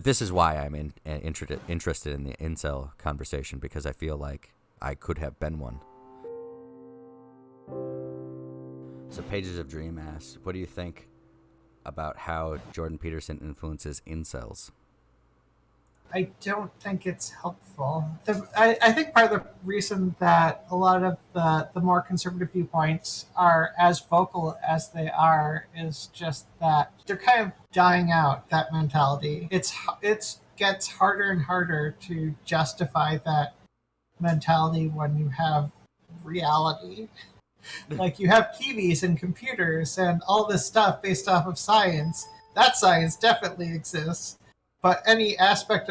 This is why I'm interested in the incel conversation, because I feel like I could have been one. So Pages of Dream asks, what do you think about how Jordan Peterson influences incels? I don't think it's helpful. I think part of the reason that a lot of the more conservative viewpoints are as vocal as they are is just that they're kind of dying out, that mentality. It's gets harder and harder to justify that mentality when you have reality. Like you have TVs and computers and all this stuff based off of science. That science definitely exists, but any aspect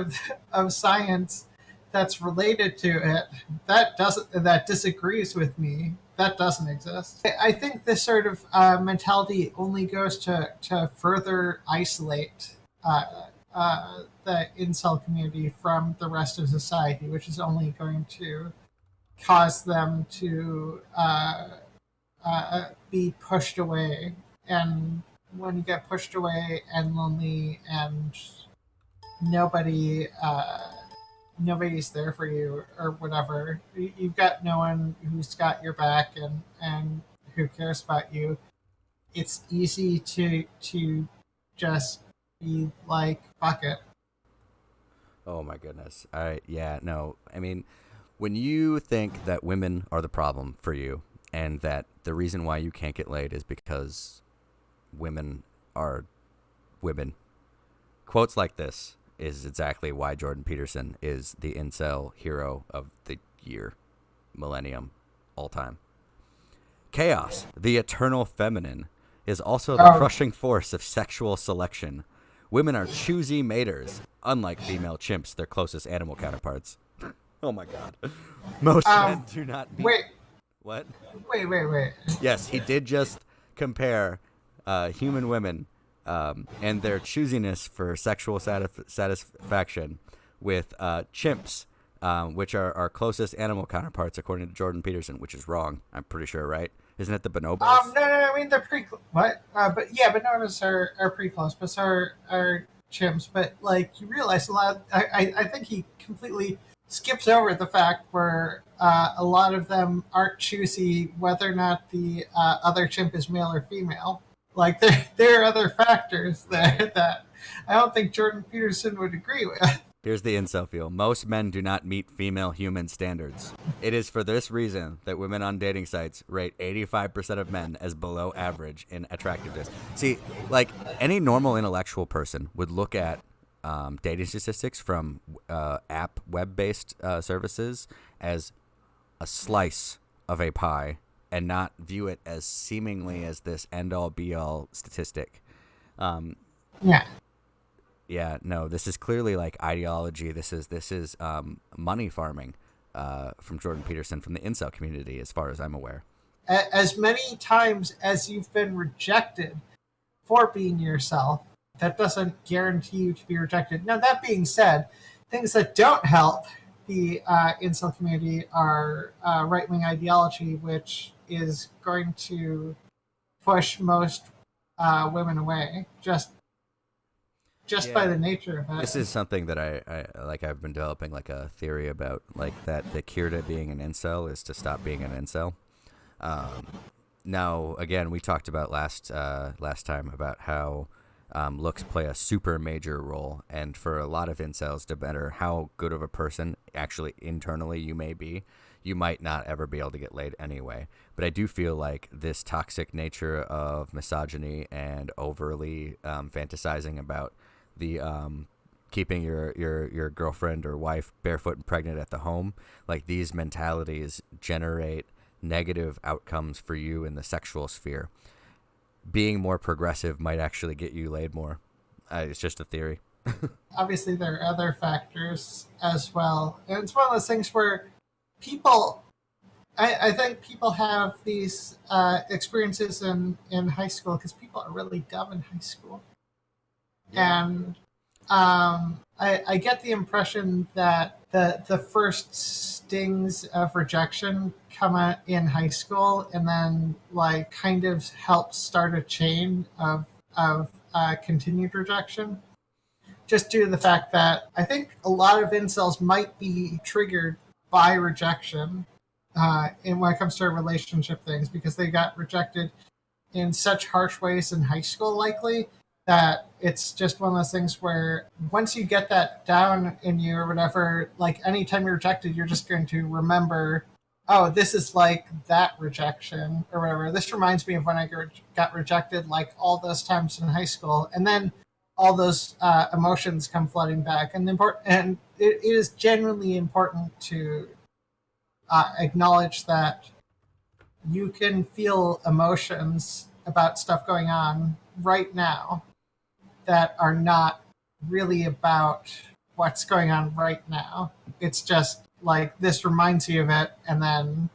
of science that's related to it that disagrees with me, that doesn't exist. I think this sort of mentality only goes to further isolate the incel community from the rest of society, which is only going to cause them to be pushed away. And when you get pushed away and lonely and nobody nobody's there for you or whatever, you've got no one who's got your back and who cares about you. It's easy to just be like, fuck it. Oh my goodness. Yeah, no. I mean, when you think that women are the problem for you, and that the reason why you can't get laid is because women are women, quotes like this is exactly why Jordan Peterson is the incel hero of the year, millennium, all time. Chaos, the eternal feminine, is also the Oh, crushing force of sexual selection. Women are choosy maters, unlike female chimps, their closest animal counterparts. Oh my god. Most men do not meet. wait, What? wait. Yes, he did just compare human women and their choosiness for sexual satisfaction with chimps, which are our closest animal counterparts, according to Jordan Peterson, which is wrong. I'm pretty sure, right? Isn't it the bonobos? No. I mean, they're pretty. What? But yeah, bonobos are pretty close. But so are chimps. But like, you realize a lot. I think he completely skips over the fact where a lot of them aren't choosy whether or not the other chimp is male or female. Like there are other factors there that I don't think Jordan Peterson would agree with. Here's the incel feel. Most men do not meet female human standards. It is for this reason that women on dating sites rate 85% of men as below average in attractiveness. See, like any normal intellectual person would look at dating statistics from app web-based services as a slice of a pie and not view it as seemingly as this end-all be-all statistic. Um, Yeah. yeah, no, this is clearly like ideology. This is money farming from Jordan Peterson from the incel community, as far as I'm aware. As many times as you've been rejected for being yourself, that doesn't guarantee you to be rejected. Now, that being said, things that don't help the incel community are right wing ideology, which is going to push most women away just by Yeah, the nature of this it. is something that I like. I've been developing like a theory about like that the cure to being an incel is to stop being an incel. Um, Now, again, we talked about last time about how looks play a super major role, and for a lot of incels, no matter how good of a person actually internally you may be, you might not ever be able to get laid anyway. But I do feel like this toxic nature of misogyny and overly fantasizing about the keeping your girlfriend or wife barefoot and pregnant at the home, like these mentalities generate negative outcomes for you in the sexual sphere. Being more progressive might actually get you laid more. It's just a theory. Obviously, there are other factors as well. And it's one of those things where people I think people have these experiences in high school because people are really dumb in high school. Yeah. And I get the impression that the first stings of rejection come out in high school and then like kind of help start a chain of continued rejection. just due to the fact that I think a lot of incels might be triggered by rejection in when it comes to relationship things because they got rejected in such harsh ways in high school, likely that it's just one of those things where once you get that down in you or whatever, like anytime you're rejected, you're just going to remember, oh, this is like that rejection or whatever. This reminds me of when I got rejected, like all those times in high school, and then all those emotions come flooding back. And it is genuinely important to acknowledge that you can feel emotions about stuff going on right now that are not really about what's going on right now. It's just like this reminds you of it, and then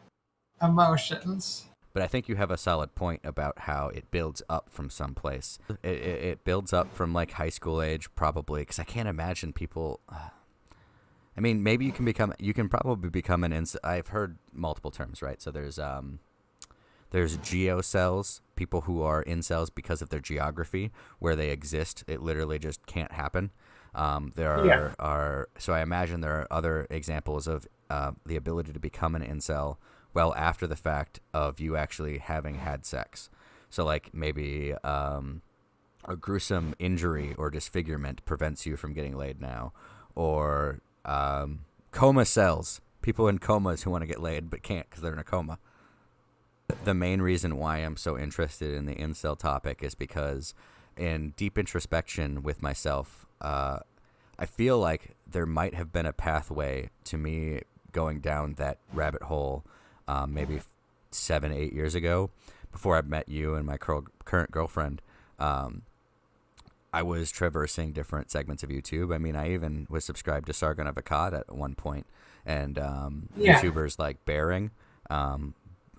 emotions. But I think you have a solid point about how it builds up from someplace. It builds up from like high school age, probably, because I can't imagine people. I mean, maybe you can probably become an incel. I've heard multiple terms, right? So there's geocels, people who are incels because of their geography, where they exist. It literally just can't happen. There are so I imagine there are other examples of the ability to become an incel well after the fact of you actually having had sex. So like maybe a gruesome injury or disfigurement prevents you from getting laid now, or coma cells, people in comas who want to get laid but can't because they're in a coma. The main reason why I'm so interested in the incel topic is because in deep introspection with myself, I feel like there might have been a pathway to me going down that rabbit hole maybe 7-8 years ago before I met you and my current girlfriend. I was traversing different segments of YouTube. I mean, I even was subscribed to Sargon of Akkad at one point, and YouTubers like Bearing.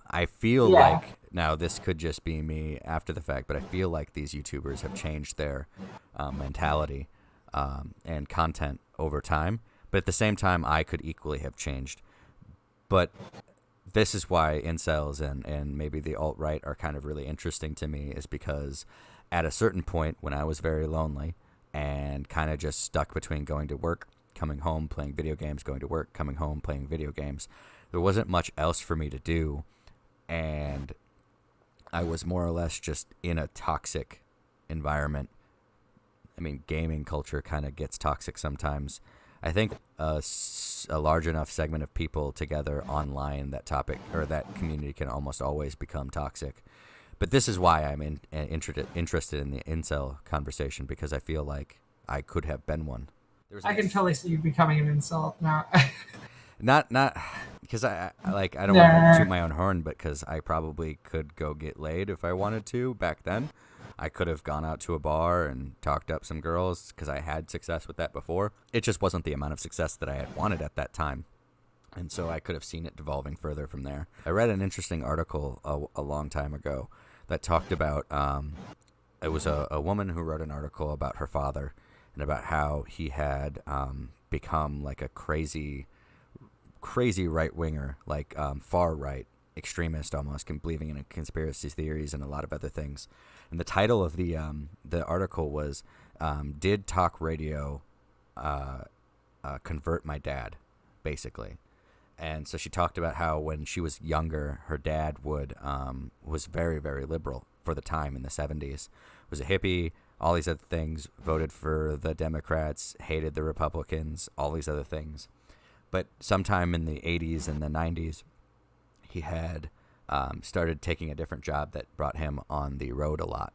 I feel like, now this could just be me after the fact, but I feel like these YouTubers have changed their mentality and content over time. But at the same time, I could equally have changed. But this is why incels and maybe the alt-right are kind of really interesting to me, is because at a certain point when I was very lonely and kind of just stuck between going to work, coming home, playing video games, going to work, coming home, playing video games, there wasn't much else for me to do. And I was more or less just in a toxic environment. I mean, gaming culture kind of gets toxic sometimes. I think a large enough segment of people together online, that topic or that community can almost always become toxic. But this is why I'm interested in the incel conversation, because I feel like I could have been one. I can totally see you becoming an incel now. Not because I don't want to toot my own horn, but because I probably could go get laid if I wanted to back then. I could have gone out to a bar and talked up some girls because I had success with that before. It just wasn't the amount of success that I had wanted at that time. And so I could have seen it devolving further from there. I read an interesting article a long time ago that talked about, it was a woman who wrote an article about her father and about how he had become like a crazy right-winger, like far-right extremist almost, believing in conspiracy theories and a lot of other things. And the title of the article was, Did Talk Radio Convert My Dad, basically. And so she talked about how when she was younger, her dad was very, very liberal for the time in the 70s, was a hippie, all these other things, voted for the Democrats, hated the Republicans, all these other things. But sometime in the 80s and the 90s, he had started taking a different job that brought him on the road a lot.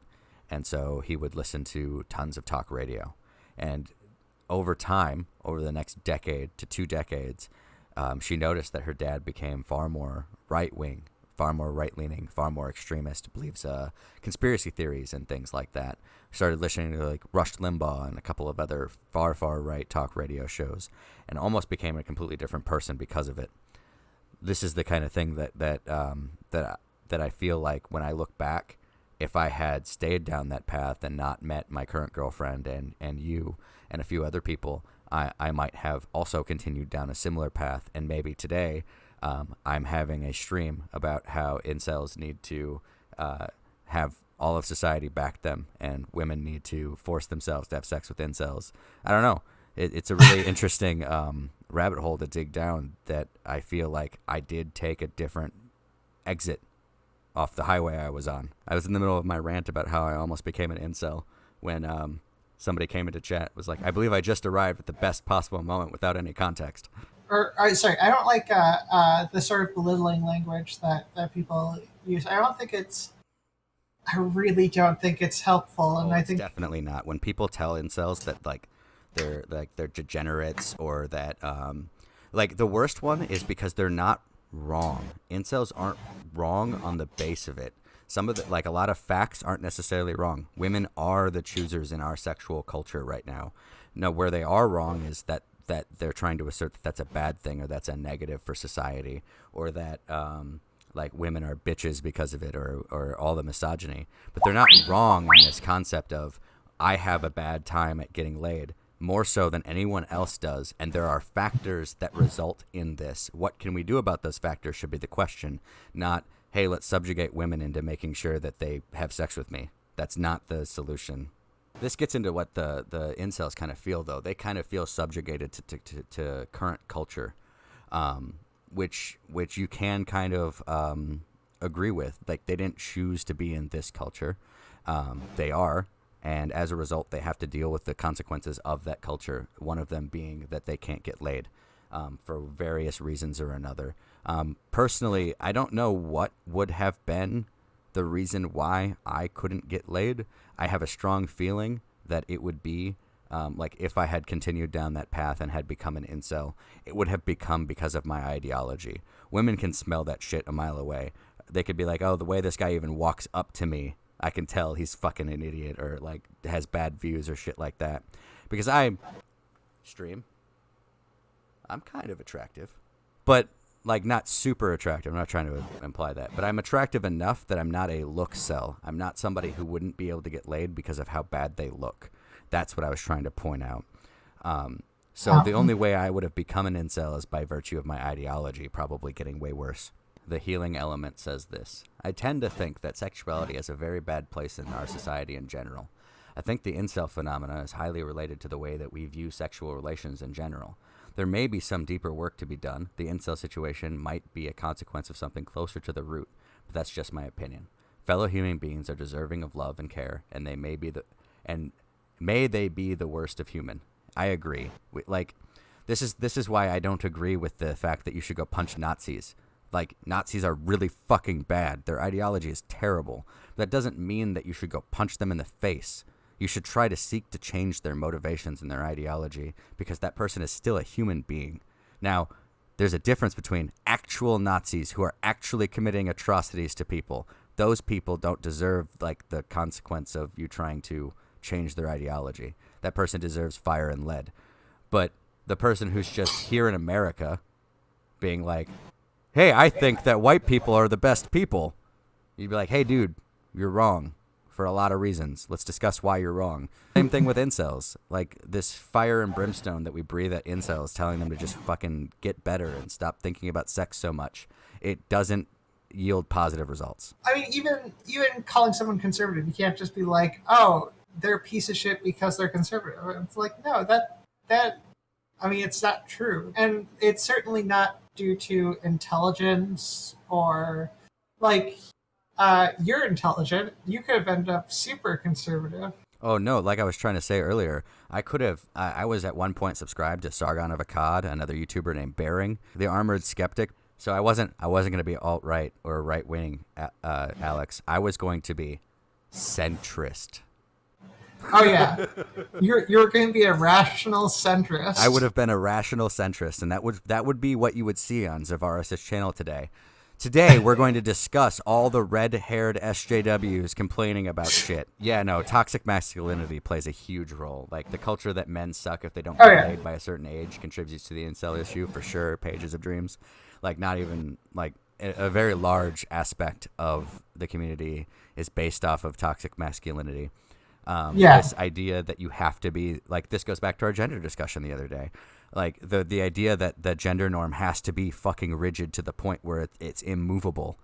And so he would listen to tons of talk radio. And over time, over the next decade to 2 decades, she noticed that her dad became far more right-wing, far more right-leaning, far more extremist, believes conspiracy theories and things like that. Started listening to like Rush Limbaugh and a couple of other far right talk radio shows, and almost became a completely different person because of it. This is the kind of thing that I feel like when I look back, if I had stayed down that path and not met my current girlfriend and you and a few other people, I might have also continued down a similar path. And maybe today I'm having a stream about how incels need to have all of society backed them, and women need to force themselves to have sex with incels. I don't know. It's a really interesting rabbit hole to dig down that I feel like I did take a different exit off the highway I was on. I was in the middle of my rant about how I almost became an incel when somebody came into chat, was like, I believe I just arrived at the best possible moment without any context. Sorry, I don't like the sort of belittling language that people use. I really don't think it's helpful, and I think definitely not. When people tell incels that they're degenerates, or that like the worst one is because they're not wrong. Incels aren't wrong on the base of it. Some of the, like, a lot of facts aren't necessarily wrong. Women are the choosers in our sexual culture right now. No, where they are wrong is that they're trying to assert that that's a bad thing, or that's a negative for society, or that like women are bitches because of it, or all the misogyny. But they're not wrong in this concept of I have a bad time at getting laid, more so than anyone else does, and there are factors that result in this. What can we do about those factors should be the question, not, hey, let's subjugate women into making sure that they have sex with me. That's not the solution. This gets into what the incels kind of feel, though. They kind of feel subjugated to current culture, which you can kind of agree with. Like, they didn't choose to be in this culture. They are. And as a result, they have to deal with the consequences of that culture, one of them being that they can't get laid for various reasons or another. Personally, I don't know what would have been the reason why I couldn't get laid. I have a strong feeling that it would be like if I had continued down that path and had become an incel, it would have become because of my ideology. Women can smell that shit a mile away. They could be like, oh, the way this guy even walks up to me, I can tell he's fucking an idiot, or like has bad views or shit like that. Because I'm kind of attractive, but like not super attractive. I'm not trying to imply that, but I'm attractive enough that I'm not a look cell. I'm not somebody who wouldn't be able to get laid because of how bad they look. That's what I was trying to point out. So the only way I would have become an incel is by virtue of my ideology, probably getting way worse. The healing element says this: I tend to think that sexuality has a very bad place in our society in general. I think the incel phenomena is highly related to the way that we view sexual relations in general. There may be some deeper work to be done. The incel situation might be a consequence of something closer to the root, but that's just my opinion. Fellow human beings are deserving of love and care, and may they be the worst of human. I agree. This is why I don't agree with the fact that you should go punch Nazis. Like, Nazis are really fucking bad. Their ideology is terrible. But that doesn't mean that you should go punch them in the face. You should try to seek to change their motivations and their ideology, because that person is still a human being. Now, there's a difference between actual Nazis who are actually committing atrocities to people. Those people don't deserve, like, the consequence of you trying to change their ideology. That person deserves fire and lead. But the person who's just here in America being like, hey, I think that white people are the best people, you'd be like, hey, dude, you're wrong for a lot of reasons. Let's discuss why you're wrong. Same thing with incels. Like, this fire and brimstone that we breathe at incels, telling them to just fucking get better and stop thinking about sex so much, it doesn't yield positive results. I mean, even calling someone conservative, you can't just be like, oh, they're a piece of shit because they're conservative. It's like, no, I mean, it's not true. And it's certainly not due to intelligence or, like, you're intelligent. You could have ended up super conservative. Oh, no, like I was trying to say earlier, I was at one point subscribed to Sargon of Akkad, another YouTuber named Bearing, the Armored Skeptic. So I wasn't going to be alt-right or right-wing, Alex. I was going to be centrist. Oh yeah, you're going to be a rational centrist. I would have been a rational centrist, and that would be what you would see on Xevaris' channel today. Today we're going to discuss all the red-haired SJWs complaining about shit. Yeah, no, toxic masculinity plays a huge role. Like, the culture that men suck if they don't get laid by a certain age contributes to the incel issue for sure. Pages of Dreams, like, not even like a very large aspect of the community is based off of toxic masculinity. This idea that you have to be, like, this goes back to our gender discussion the other day. Like, the idea that the gender norm has to be fucking rigid to the point where it's immovable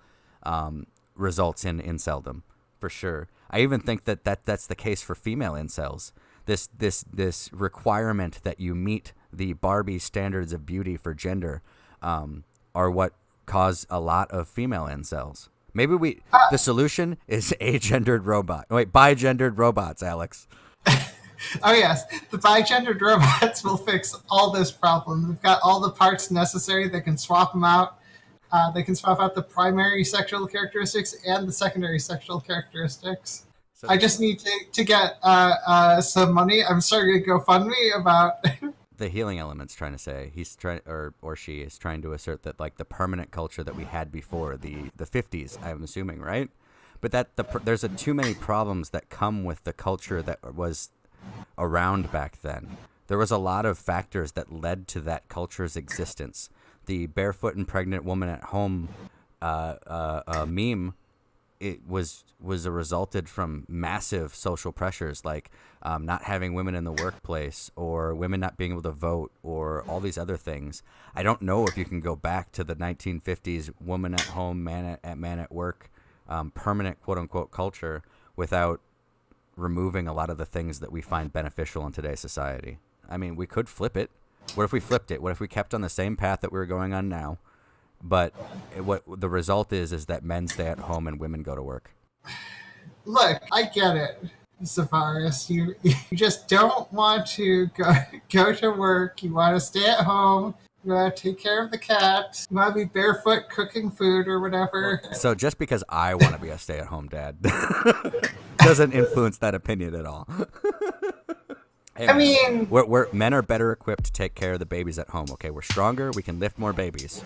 results in inceldom. for sure. I even think that's the case for female incels. This requirement that you meet the Barbie standards of beauty for gender are what cause a lot of female incels. Maybe the solution is bi-gendered robots, Alex. Oh yes, the bi-gendered robots will fix all this problem. They've got all the parts necessary. They can swap them out. They can swap out the primary sexual characteristics and the secondary sexual characteristics. So, I just need to get some money. I'm starting a GoFundMe about. The healing element's trying to say he's trying, or she is trying to assert that like the permanent culture that we had before the 50s. I'm assuming, right? But there's too many problems that come with the culture that was around back then. There was a lot of factors that led to that culture's existence. The barefoot and pregnant woman at home meme, it was resulted from massive social pressures like not having women in the workplace or women not being able to vote or all these other things. I don't know if you can go back to the 1950s woman at home, man at work, permanent quote unquote culture without removing a lot of the things that we find beneficial in today's society. I mean, we could flip it. What if we flipped it? What if we kept on the same path that we were going on now? But what the result is that men stay at home and women go to work. Look, I get it, Xevaris. You just don't want to go to work. You want to stay at home. You want to take care of the cat. You want to be barefoot cooking food or whatever. So just because I want to be a stay-at-home dad doesn't influence that opinion at all. Hey, I mean, we're men are better equipped to take care of the babies at home. Okay, we're stronger. We can lift more babies.